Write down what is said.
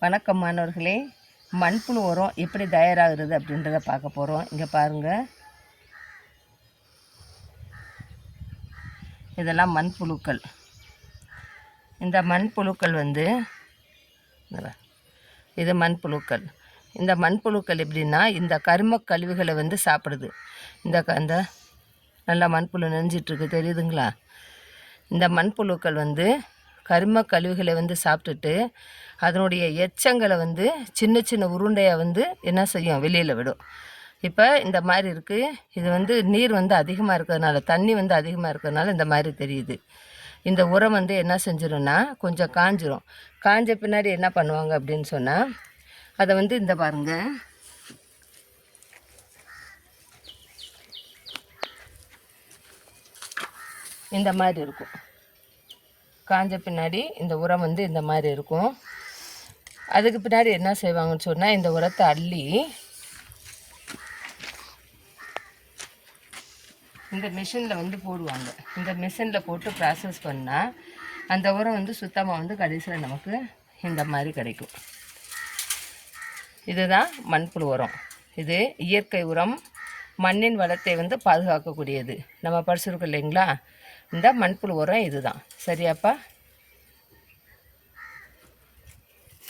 வணக்கம் மாணவர்களே, மண்புழு உரம் எப்படி தயாராகிறது அப்படின்றத பார்க்க போகிறோம். இங்கே பாருங்கள், இதெல்லாம் மண்புழுக்கள். இந்த மண்புழுக்கள் இது மண்புழுக்கள். இந்த மண்புழுக்கள் எப்படின்னா, இந்த கரும கழிவுகளை சாப்பிடுது. இந்த நல்லா மண்புழு நெஞ்சிட்ருக்கு, தெரியுதுங்களா? இந்த மண்புழுக்கள் கரிம கழிவுகளை சாப்பிட்டுட்டு அதனுடைய எச்சங்களை சின்ன சின்ன உருண்டையாக என்ன செய்யும், வெளியில் விடும். இப்போ இந்த மாதிரி இருக்குது. இது நீர் அதிகமாக இருக்கிறதுனால, தண்ணி அதிகமாக இருக்கிறதுனால இந்த மாதிரி தெரியுது. இந்த உரம் என்ன செஞ்சிடும்னா கொஞ்சம் காஞ்சிரும். காஞ்ச பின்னாடி என்ன பண்ணுவாங்க அப்படின்னு சொன்னால், அதை இந்த பாருங்கள், இந்த மாதிரி இருக்கும். காஞ்ச பின்னாடி இந்த உரம் இந்த மாதிரி இருக்கும். அதுக்கு பின்னாடி என்ன செய்வாங்கன்னு சொன்னால், இந்த உரத்தை அள்ளி இந்த மிஷினில் போடுவாங்க. இந்த மிஷினில் போட்டு ப்ராசஸ் பண்ணால் அந்த உரம் சுத்தமாக கடைசியில் நமக்கு இந்த மாதிரி கிடைக்கும். இதுதான் மண்புழு உரம். இது இயற்கை உரம், மண்ணின் வளத்தை பாதுகாக்கக்கூடியது. நம்ம படிச்சிருக்கோம் இல்லைங்களா? இந்த மண்புழு உரம் இதுதான். சரியாப்பா?